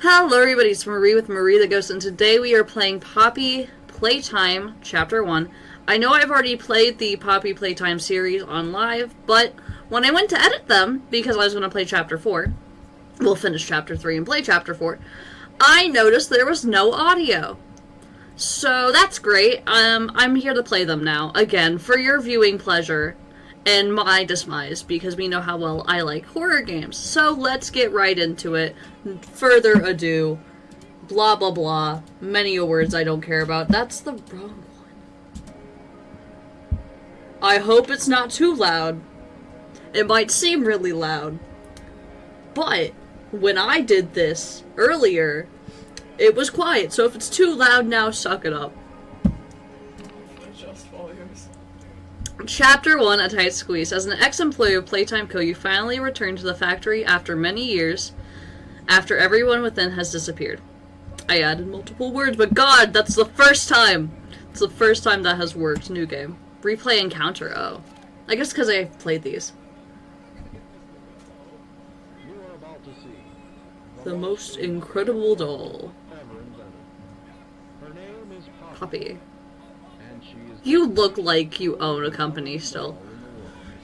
Hello everybody, it's Marie with Marie the Ghost, and today we are playing Poppy Playtime Chapter 1. I know I've already played the Poppy Playtime series on live, but when I went to edit them, because I was going to play Chapter 4, we'll finish Chapter 3 and play Chapter 4, I noticed there was no audio. So that's great. I'm here to play them now, again, for your viewing pleasure and my demise, because we know how well I like horror games. So let's get right into it. Further ado, blah blah blah, many words I don't care about. That's the wrong one. I hope it's not too loud. It might seem really loud, but when I did this earlier, it was quiet, so if it's too loud now, suck it up. Adjust volumes. Chapter 1, A Tight Squeeze. As an ex-employee of Playtime Co., you finally return to the factory after many years, after everyone within has disappeared. I added multiple words, but God, that's the first time! It's the first time that has worked. New game. Replay encounter, oh. I guess because I played these. The most incredible doll. Poppy. You look like you own a company still.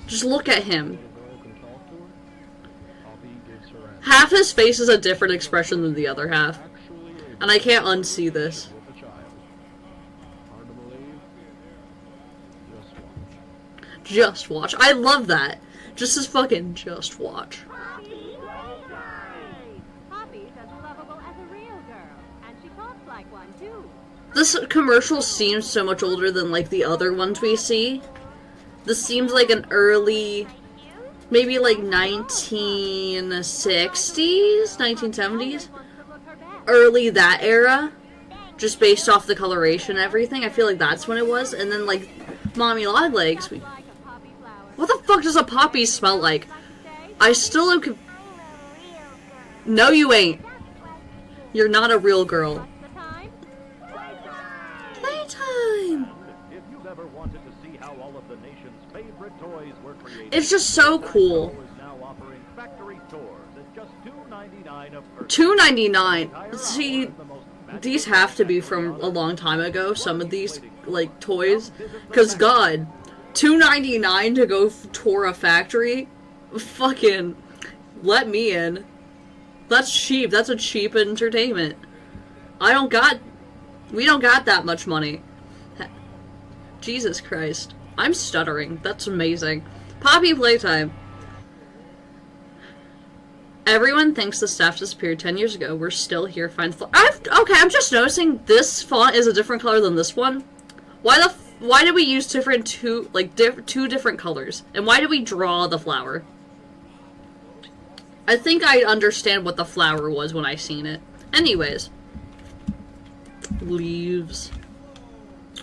Just look at him. Half his face is a different expression than the other half. And I can't unsee this. Just watch. I love that. Just as fucking just watch. Poppy's as lovable as a real girl, and she talks like one too. This commercial seems so much older than, like, the other ones we see. This seems like an early, maybe, like, 1960s? 1970s? Early that era. Just based off the coloration and everything. I feel like that's when it was. And then, like, Mommy Longlegs. What the fuck does a poppy smell like? I still am No, you ain't. You're not a real girl. Playtime! It's just so cool. $2.99. See, these have to be from a long time ago, some of these, like, toys. Because, God, $2.99 to go tour a factory? Fucking let me in. That's cheap. That's a cheap entertainment. We don't got that much money. Jesus Christ. I'm stuttering. That's amazing. Poppy Playtime. Everyone thinks the staff disappeared 10 years ago. We're still here. Okay, I'm just noticing this font is a different color than this one. Why did we use two different colors? And why did we draw the flower? I think I understand what the flower was when I seen it. Anyways. Leaves.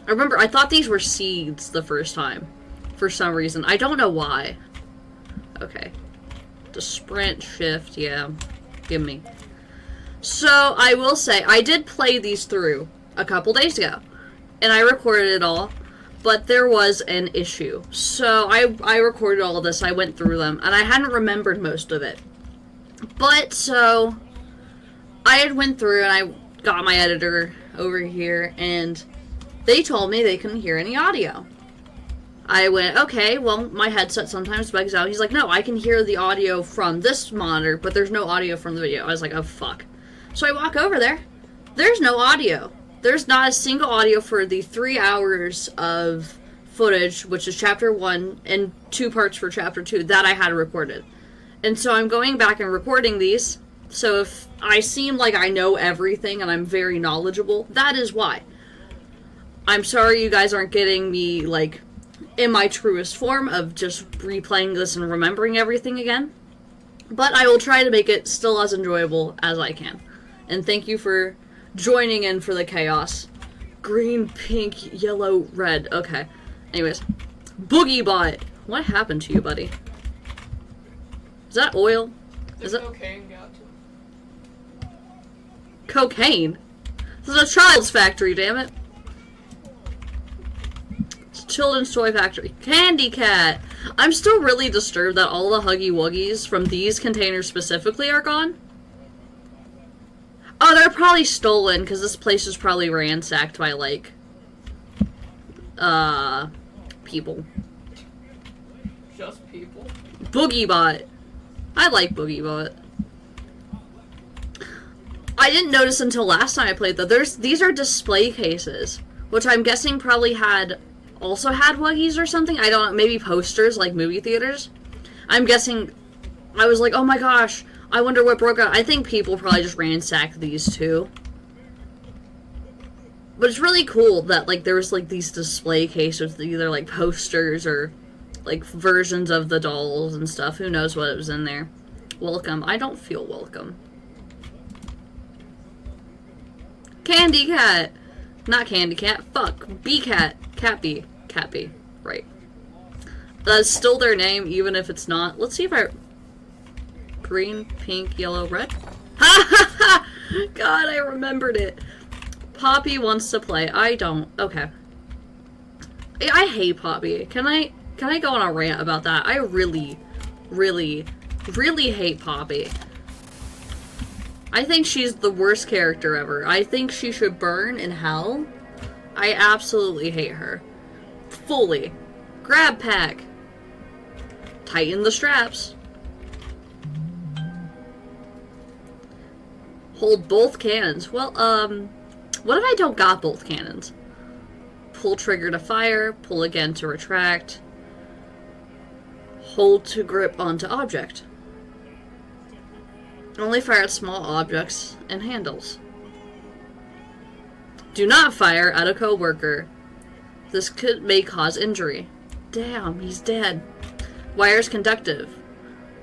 I remember, I thought these were seeds the first time. For some reason. I don't know why. Okay. The sprint, shift, yeah. Give me. So, I will say, I did play these through a couple days ago. And I recorded it all. But there was an issue. So, I recorded all of this, I went through them, and I hadn't remembered most of it. But, so, I had went through and I got my editor over here, and they told me they couldn't hear any audio. I went, okay, well, my headset sometimes bugs out. He's like, no, I can hear the audio from this monitor, but there's no audio from the video. I was like, oh, fuck. So I walk over there. There's no audio. There's not a single audio for the 3 hours of footage, which is Chapter 1 and 2 parts for Chapter 2 that I had recorded. And so I'm going back and recording these. So if I seem like I know everything and I'm very knowledgeable, that is why. I'm sorry you guys aren't getting me, like, in my truest form of just replaying this and remembering everything again. But I will try to make it still as enjoyable as I can. And thank you for joining in for the chaos. Green, pink, yellow, red. Okay. Anyways. Boogie Bot. What happened to you, buddy? Is that oil? Is that cocaine got to him? Cocaine? This is a child's factory, damn it. It's a children's toy factory. Candy Cat! I'm still really disturbed that all the Huggy Wuggies from these containers specifically are gone. Oh, they're probably stolen, because this place is probably ransacked by, like, people. Just people? BoogieBot. I like BoogieBot. I didn't notice until last time I played, though. These are display cases, which I'm guessing probably also had Wuggies or something. I don't know, maybe posters, like movie theaters. I'm guessing, I was like, oh my gosh, I wonder what broke out. I think people probably just ransacked these too. But it's really cool that, like, there was, like, these display cases with either, like, posters or, like, versions of the dolls and stuff. Who knows what was in there. Welcome. I don't feel welcome. Candy Cat! Not Candy Cat. Fuck. Bee Cat. Cat Bee. Cat Bee. Right. That's still their name, even if it's not. Let's see if I... Green, pink, yellow, red. Ha ha ha! God, I remembered it. Poppy wants to play. I don't. Okay. I hate Poppy. Can I go on a rant about that? I really, really, really hate Poppy. I think she's the worst character ever. I think she should burn in hell. I absolutely hate her. Fully. Grab pack. Tighten the straps. Hold both cannons. Well, what if I don't got both cannons? Pull trigger to fire, pull again to retract. Hold to grip onto object. Only fire at small objects and handles. Do not fire at a coworker. This may cause injury. Damn, he's dead. Wires conductive.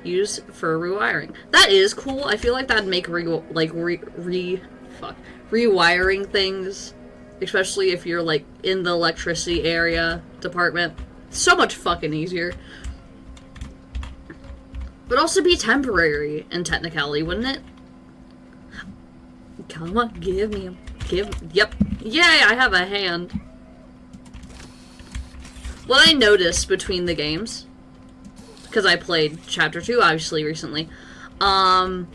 Use for rewiring. That is cool. I feel like that'd make rewiring things, especially if you're like in the electricity area department, so much fucking easier. But also be temporary in technicality, wouldn't it? Come on, give me him. Yep. Yay, I have a hand. What I noticed between the games, because I played Chapter 2, obviously, recently, the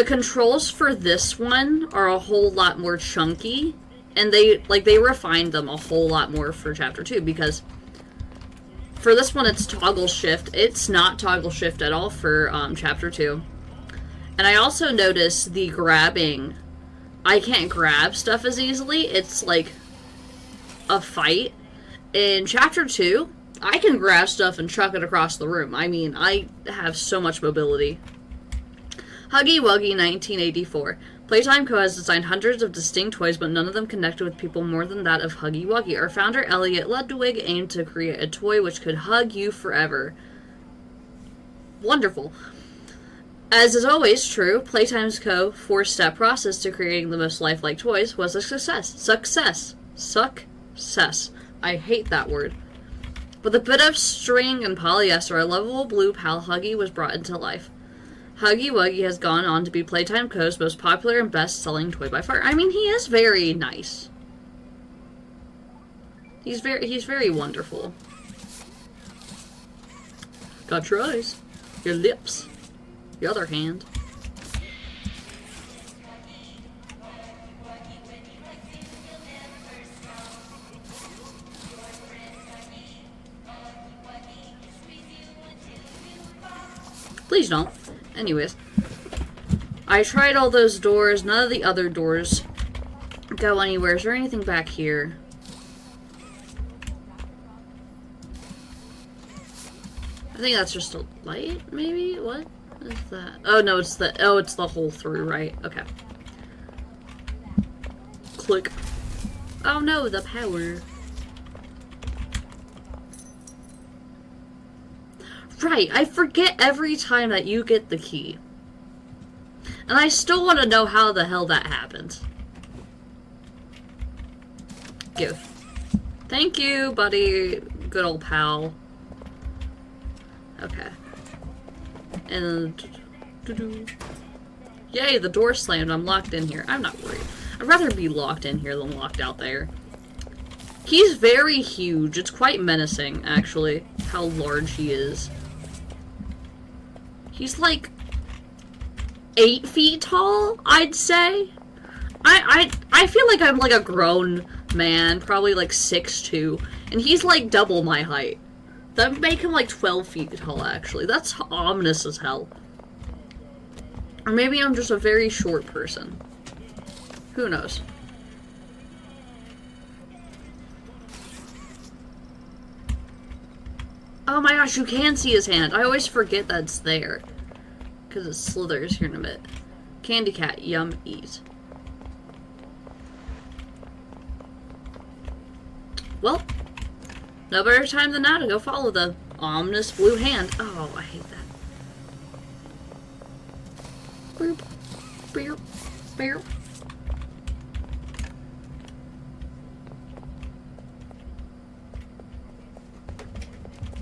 controls for this one are a whole lot more chunky, and they refined them a whole lot more for Chapter 2, because for this one it's toggle shift. It's not toggle shift at all for Chapter 2. And I also noticed the grabbing. I can't grab stuff as easily. It's like a fight. In Chapter 2, I can grab stuff and chuck it across the room. I mean, I have so much mobility. Huggy Wuggy 1984. Playtime Co. has designed hundreds of distinct toys, but none of them connected with people more than that of Huggy Wuggy. Our founder, Elliot Ludwig, aimed to create a toy which could hug you forever. Wonderful. As is always true, Playtime's Co. 4-step process to creating the most lifelike toys was a success. Success. I hate that word. With a bit of string and polyester, a lovable blue pal Huggy was brought into life. Huggy Wuggy has gone on to be Playtime Co.'s most popular and best-selling toy by far. I mean, he is very nice. He's very wonderful. Got your eyes, your lips, your other hand. Please don't. Anyways, I tried all those doors. None of the other doors go anywhere. Is there anything back here? I think that's just a light, maybe? What is that? Oh, no, it's the hole through, right? Okay. Click. Oh no, the power. Right, I forget every time that you get the key. And I still want to know how the hell that happened. Give. Thank you, buddy. Good old pal. Okay. And... Yay, the door slammed. I'm locked in here. I'm not worried. I'd rather be locked in here than locked out there. He's very huge. It's quite menacing, actually, how large he is. He's like 8 feet tall, I'd say. I feel like I'm like a grown man, probably like 6'2", and he's like double my height. That would make him like 12 feet tall, actually. That's ominous as hell. Or maybe I'm just a very short person. Who knows? Oh my gosh, you can see his hand. I always forget that's there. Because it slithers here in a bit. Candy cat, yum, eat. Well, no better time than now to go follow the ominous blue hand. Oh, I hate that. Boop, boop, boop.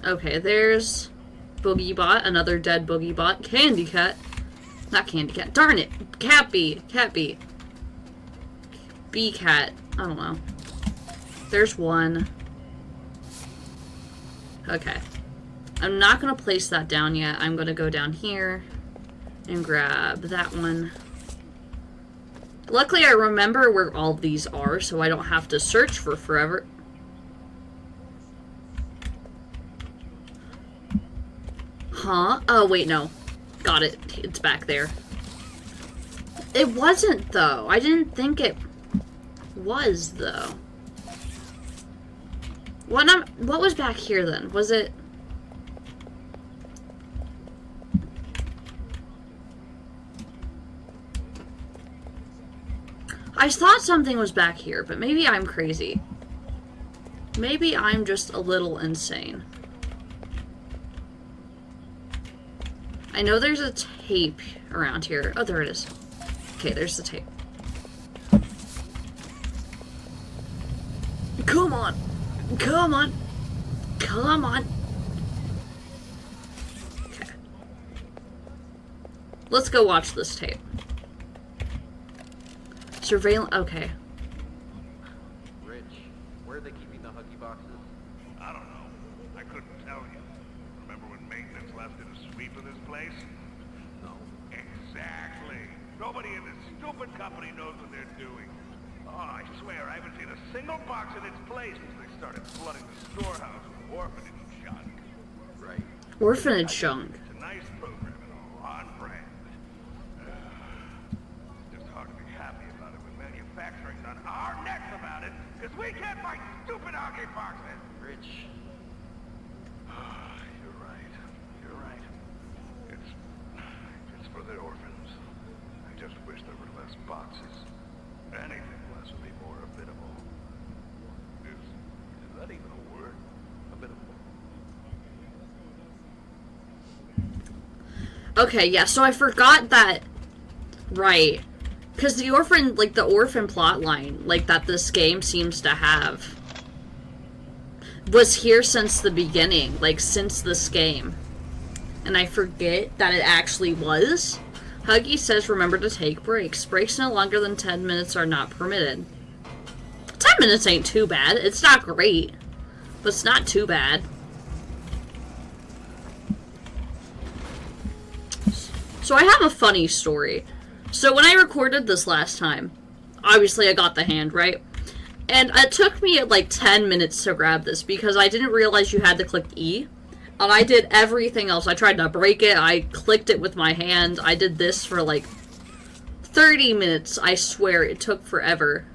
Okay, there's Boogie Bot, another dead Boogie Bot. Candy Cat. Not Candy Cat. Darn it! Cat Bee. Cat Bee. Bee Cat. I don't know. There's one. Okay. I'm not going to place that down yet. I'm going to go down here and grab that one. Luckily, I remember where all these are, so I don't have to search for forever. Huh? Oh, wait, no. Got it. It's back there. It wasn't, though. I didn't think it was, though. What was back here, then? Was it... I thought something was back here, but maybe I'm crazy. Maybe I'm just a little insane. I know there's a tape around here. Oh, there it is. Okay, there's the tape. Come on! Come on! Come on! Okay. Let's go watch this tape. Surveillance. Okay. Rich, where are they keeping the Huggy boxes? I don't know. I couldn't tell you. Remember when maintenance left did a sweep of this place? No. Exactly. Nobody in this stupid company knows what they're doing. Oh, I swear, I haven't seen a single box in its place since they started flooding the storehouse with orphanage junk. Right. Orphanage junk. It's a nice program and all, on brand. It's just hard to be happy about it when manufacturing's on our necks about it, because we can't buy stupid hockey boxes. Rich. You're right. You're right. It's for the orphans. I just wish there were less boxes. Anything less would be more habitable. Is that even a word? Habitable. Okay, yeah, so I forgot that. Right. Because the orphan, like, the orphan plotline, like, that this game seems to have, was here since the beginning, like, since this game. And I forget that it actually was. Huggy says remember to take breaks. Breaks no longer than 10 minutes are not permitted. 10 minutes ain't too bad. It's not great, but it's not too bad. So I have a funny story. So when I recorded this last time, obviously I got the hand, right? And it took me like 10 minutes to grab this because I didn't realize you had to click E. And I did everything else. I tried to break it. I clicked it with my hand. I did this for like 30 minutes. I swear it took forever.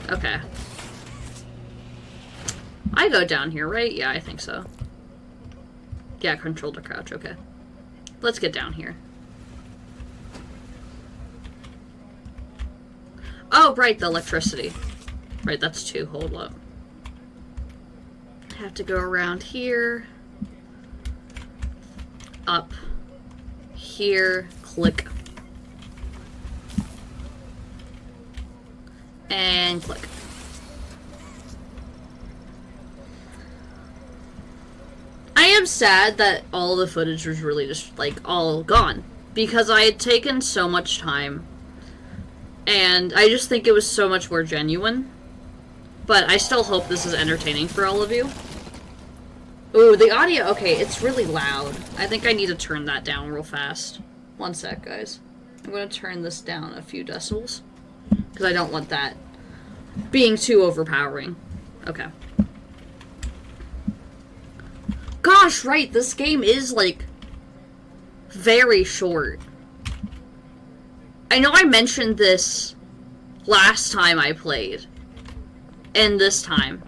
Okay. I go down here, right? Yeah, I think so. Yeah, control to crouch. Okay. Let's get down here. Oh, right, the electricity. Right, that's 2. Hold up. Have to go around here. Up. Here. Click. And click. I am sad that all the footage was really just, like, all gone. Because I had taken so much time. And I just think it was so much more genuine. But I still hope this is entertaining for all of you. Ooh, the audio, okay, it's really loud. I think I need to turn that down real fast. One sec, guys. I'm gonna turn this down a few decibels. Because I don't want that being too overpowering. Okay. Gosh, right, this game is, like, very short. I know I mentioned this last time I played. And this time.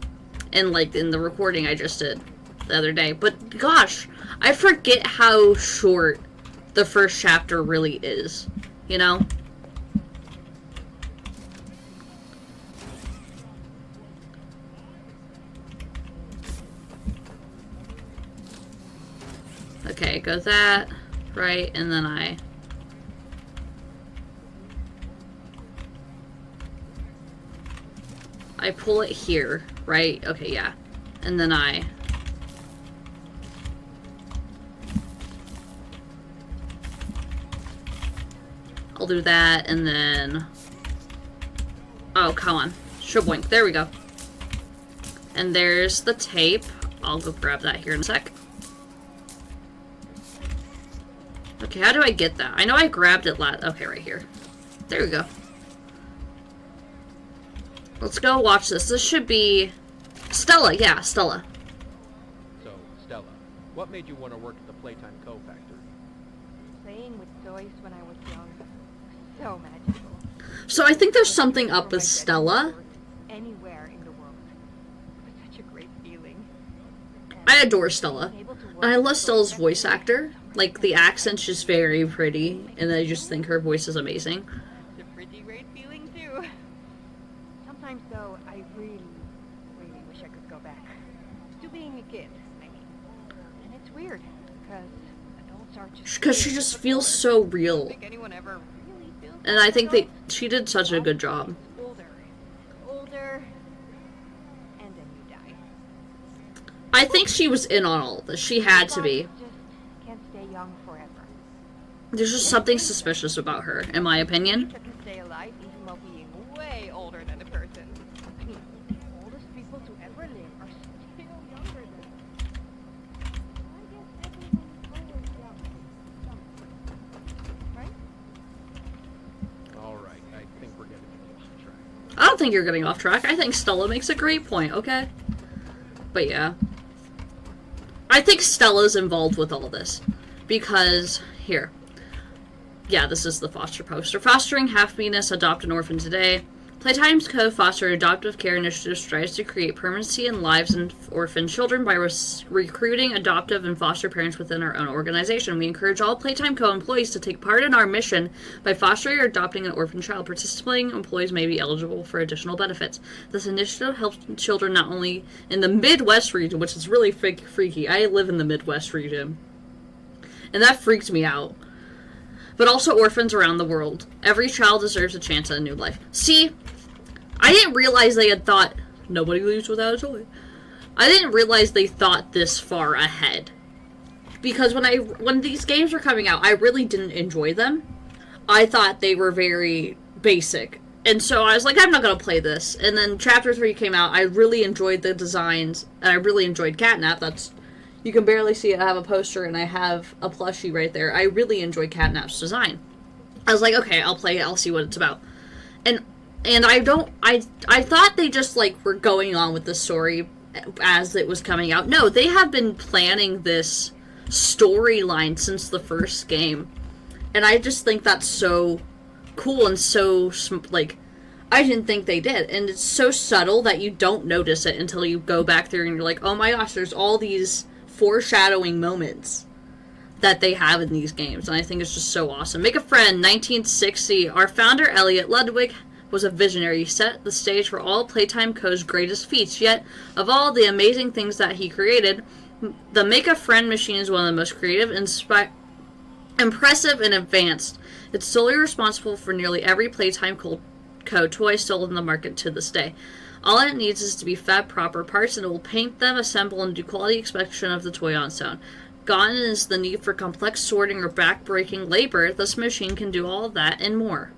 And, like, in the recording I just did the other day. But, gosh, I forget how short the first chapter really is. You know? Okay, go that, right, and then I pull it here, right? Okay, yeah. And then I'll do that, and then... Oh, come on. Shaboink. There we go. And there's the tape. I'll go grab that here in a sec. Okay, how do I get that? I know I grabbed it last... Okay, right here. There we go. Let's go watch this. This should be... Stella, yeah, Stella. So, Stella, what made you want to work at the Playtime Co. factory? Playing with toys when I was young. So magical. So I think there's something up with Stella. Anywhere in the world. It was such a great feeling. I adore Stella. And I love Stella's voice actor. Like, the accent's just very pretty, and I just think her voice is amazing. It's a pretty great feeling, too. Sometimes, though, I really, really wish I could go back. To being a kid, I mean. And it's weird, because adults are just... Because she just feels so real. I think anyone ever really feels And I think she did such a good job. Older, and then you die. I think she was in on all of this. She had to be. Just can't stay young forever. There's just something suspicious about her, in my opinion. That can stay alive even while being way older than a person. I mean, the oldest people to ever live are still younger than I guess everyone's always young. Right? Alright, I think we're getting off track. I don't think you're getting off track. I think Stella makes a great point, okay? But yeah. I think Stella's involved with all this. Because, here. Yeah, this is the foster poster. Fostering half-meanness, adopt an orphan today. Playtime's co-foster adoptive care initiative strives to create permanency in lives in orphan children by recruiting adoptive and foster parents within our own organization. We encourage all Playtime Co-employees to take part in our mission by fostering or adopting an orphan child. Participating employees may be eligible for additional benefits. This initiative helps children not only in the Midwest region, which is really freaky. I live in the Midwest region, and that freaked me out. But also orphans around the world. Every child deserves a chance at a new life. See, I didn't realize they had thought, nobody leaves without a toy. I didn't realize they thought this far ahead. Because when these games were coming out, I really didn't enjoy them. I thought they were very basic. And so I was like, I'm not going to play this. And then Chapter 3 came out. I really enjoyed the designs. And I really enjoyed Catnap. That's... You can barely see it. I have a poster and I have a plushie right there. I really enjoyed Catnap's design. I was like, okay, I'll play it. I'll see what it's about. And I thought they just, like, were going on with the story as it was coming out. No, they have been planning this storyline since the first game. And I just think that's so cool and so, like, I didn't think they did. And it's so subtle that you don't notice it until you go back through and you're like, oh my gosh, there's all these foreshadowing moments that they have in these games, and I think it's just so awesome. Make a Friend, 1960. Our founder, Elliot Ludwig, was a visionary. He set the stage for all Playtime Co.'s greatest feats, yet of all the amazing things that he created, the Make a Friend machine is one of the most creative, impressive, and advanced. It's solely responsible for nearly every Playtime Co. toy sold in the market to this day. All it needs is to be fed proper parts, and it will paint them, assemble, and do quality inspection of the toy on its own. Gone is the need for complex sorting or back-breaking labor. This machine can do all of that and more.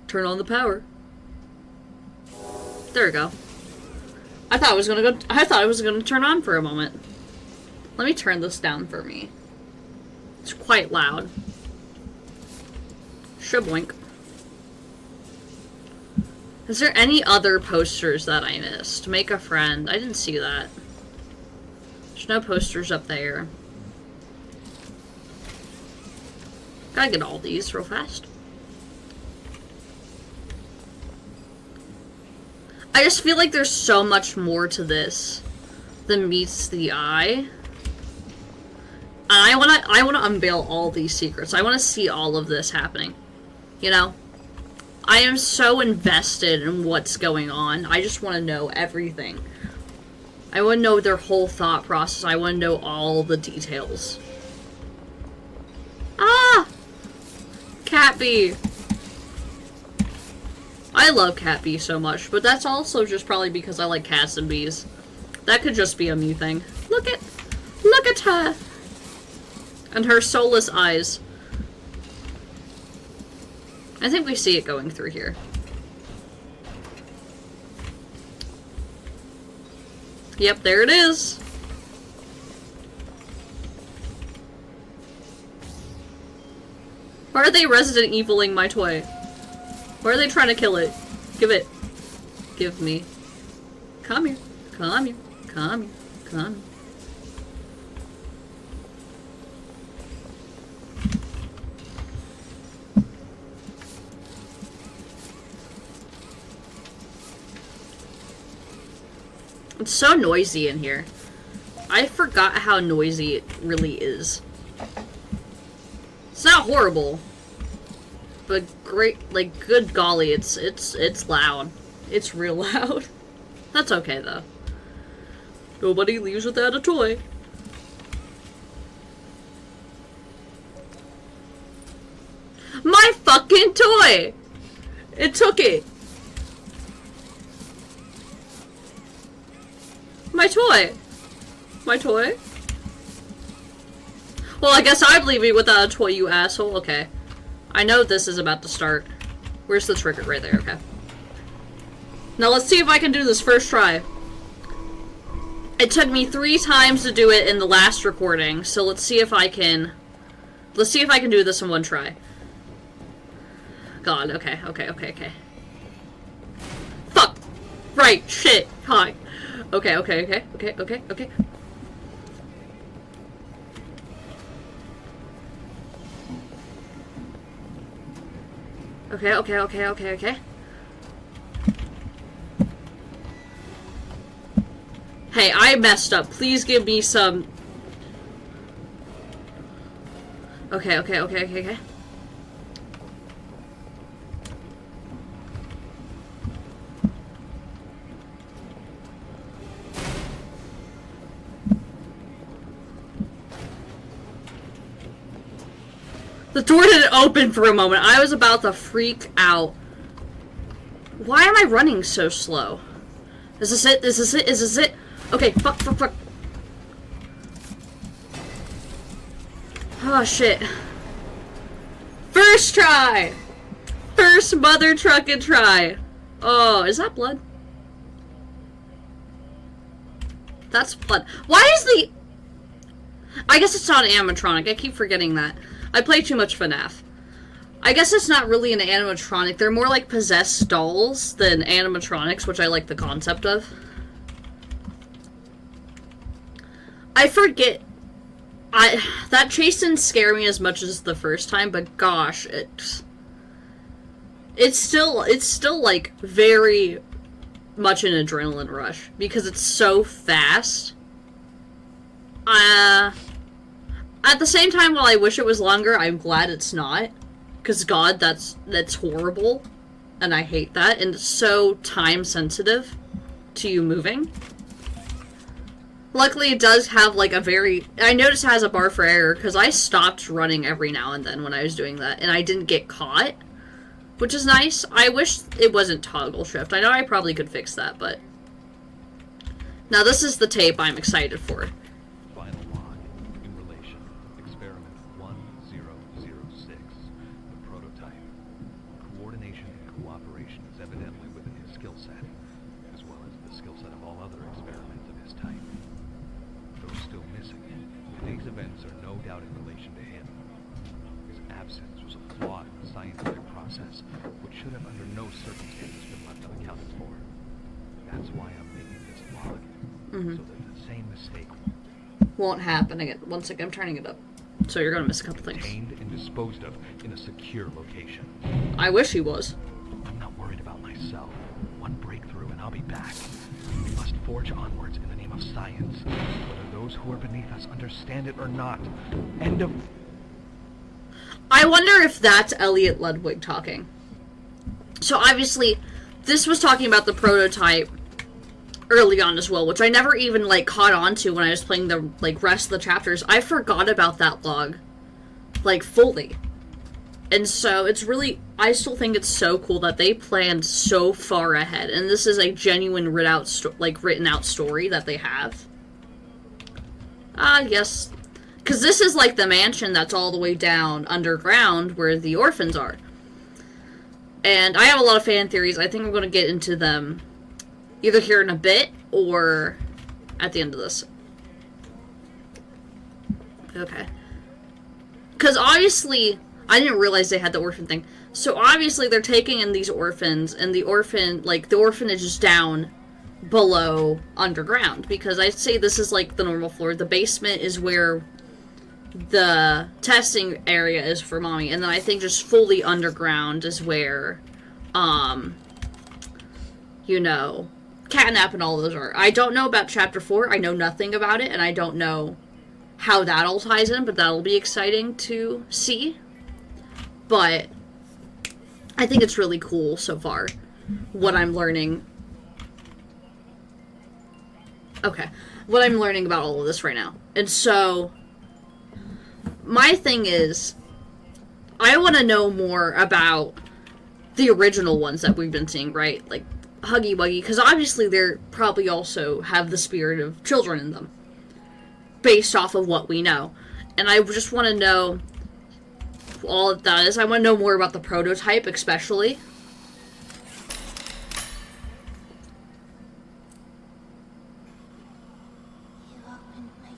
Turn on the power. There we go. I thought it was gonna turn on for a moment. Let me turn this down for me. It's quite loud. Shaboink. Is there any other posters that I missed? Make a friend. I didn't see that. There's no posters up there. Gotta get all these real fast. I just feel like there's so much more to this than meets the eye. And I wanna unveil all these secrets. I wanna see all of this happening. You know? I am so invested in what's going on. I just wanna know everything. I wanna know their whole thought process. I wanna know all the details. Ah! Cat Bee! I love Cat Bee so much, but that's also just probably because I like cats and bees. That could just be a me thing. Look at her! And her soulless eyes. I think we see it going through here. Yep, there it is. Why are they Resident Eviling my toy? Why are they trying to kill it? Give it. Give me. Come here. Come here. Come here. Come here. It's so noisy in here. I forgot how noisy it really is. It's not horrible. But great, like, good golly, it's loud. It's real loud. That's okay, though. Nobody leaves without a toy. My fucking toy! It took it. My toy. My toy? Well, I guess I'm leaving without a toy, you asshole. Okay. I know this is about to start. Where's the trigger? Right there, okay. Now let's see if I can do this first try. It took me 3 times to do it in the last recording, so let's see if I can... Let's see if I can do this in one try. God, okay. Fuck! Right, shit, hi. Okay. Okay. Hey, I messed up. Please give me some... Okay. The door didn't open for a moment. I was about to freak out. Why am I running so slow? Is this it? Is this it? Okay, fuck. Oh, shit. First try! First mother truckin' try. Oh, is that blood? That's blood. Why is the... I guess it's not an animatronic. I keep forgetting that. I play too much FNAF. I guess it's not really an animatronic. They're more like possessed dolls than animatronics, which I like the concept of. I forget. That chase didn't scare me as much as the first time, but gosh, it's still like very much an adrenaline rush because it's so fast. At the same time, while I wish it was longer, I'm glad it's not. Because, God, that's horrible. And I hate that. And it's so time-sensitive to you moving. Luckily, it does have, like, a very... I noticed it has a bar for error, because I stopped running every now and then when I was doing that. And I didn't get caught. Which is nice. I wish it wasn't toggle shift. I know I probably could fix that, but... Now, this is the tape I'm excited for. Cooperation and cooperation is evidently within his skill set, as well as the skill set of all other events are no doubt in relation to him. His absence was a flaw in the scientific process, which should have under no circumstances been left unaccounted for. That's why I'm making this log, so that the same mistake won't happen again. One second, I'm turning it up. So you're gonna miss a couple things. contained and disposed of in a secure location. I wish he was. I'm not worried about myself. One breakthrough and I'll be back. We must forge onwards in the name of science, whether those who are beneath us understand it or not. End of... I wonder if that's Elliot Ludwig talking. So obviously, this was talking about the prototype early on as well, which I never even, like, caught on to when I was playing the, like, rest of the chapters. I forgot about that log, like, fully. And so, it's really, I still think it's so cool that they planned so far ahead, and this is a genuine written out story that they have. Yes. Because this is, like, the mansion that's all the way down underground where the orphans are. And I have a lot of fan theories. I think I'm going to get into them either here in a bit, or at the end of this. Okay. Because obviously, I didn't realize they had the orphan thing. So obviously they're taking in these orphans, and the orphanage is down below underground. Because I'd say this is like the normal floor. The basement is where the testing area is for Mommy. And then I think just fully underground is where, you know, Catnap and all those are. I don't know about Chapter 4. I know nothing about it, and I don't know how that all ties in, but that'll be exciting to see. But I think it's really cool so far, what I'm learning. Okay, what I'm learning about all of this right now. And so, my thing is, I want to know more about the original ones that we've been seeing, right? Like, Huggy Wuggy, because obviously they're probably also have the spirit of children in them, based off of what we know. And I just want to know all of that is. I want to know more about the prototype, especially. You opened my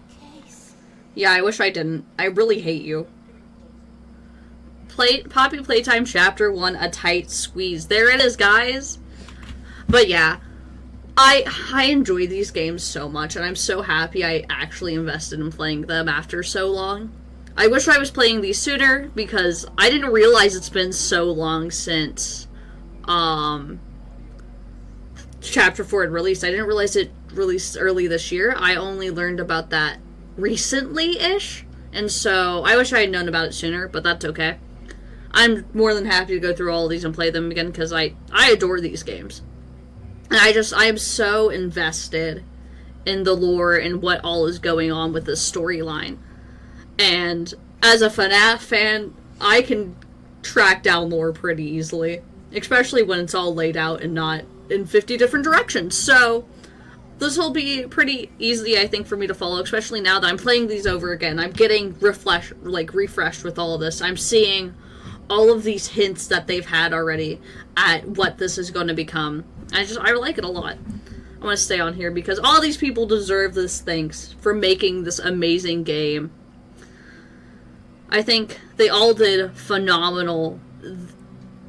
case. Yeah, I wish I didn't. I really hate you. Poppy Playtime Chapter 1, A Tight Squeeze. There it is, guys. But yeah, I enjoy these games so much, and I'm so happy I actually invested in playing them after so long. I wish I was playing these sooner, because I didn't realize it's been so long since Chapter 4 had released. I didn't realize it released early this year. I only learned about that recently-ish, and so I wish I had known about it sooner, but that's okay. I'm more than happy to go through all of these and play them again, because I adore these games. And I am so invested in the lore and what all is going on with this storyline. And as a FNAF fan, I can track down lore pretty easily. Especially when it's all laid out and not in 50 different directions. So, this will be pretty easy, I think, for me to follow. Especially now that I'm playing these over again. I'm getting refreshed with all of this. I'm seeing all of these hints that they've had already at what this is going to become. I like it a lot. I want to stay on here because all these people deserve this thanks for making this amazing game. I think they all did phenomenal.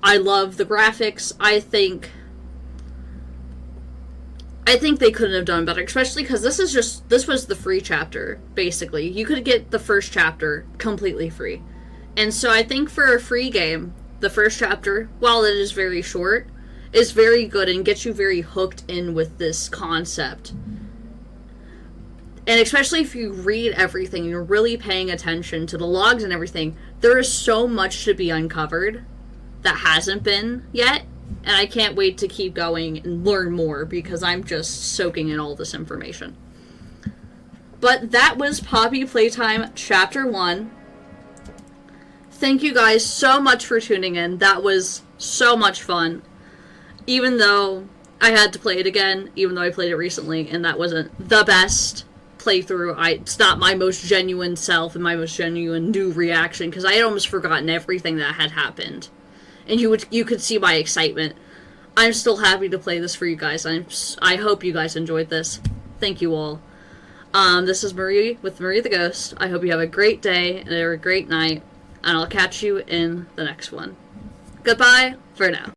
I love the graphics. I think they couldn't have done better, especially because this was the free chapter, basically. You could get the first chapter completely free. And so I think for a free game, the first chapter, while it is very short, is very good and gets you very hooked in with this concept. And especially if you read everything, you're really paying attention to the logs and everything, there is so much to be uncovered that hasn't been yet. And I can't wait to keep going and learn more because I'm just soaking in all this information. But that was Poppy Playtime Chapter 1. Thank you guys so much for tuning in. That was so much fun. Even though I had to play it again, even though I played it recently, and that wasn't the best playthrough. It's not my most genuine self and my most genuine new reaction, because I had almost forgotten everything that had happened. And you could see my excitement. I'm still happy to play this for you guys. I hope you guys enjoyed this. Thank you all. This is Marie with Marie the Ghost. I hope you have a great day and a great night, and I'll catch you in the next one. Goodbye for now.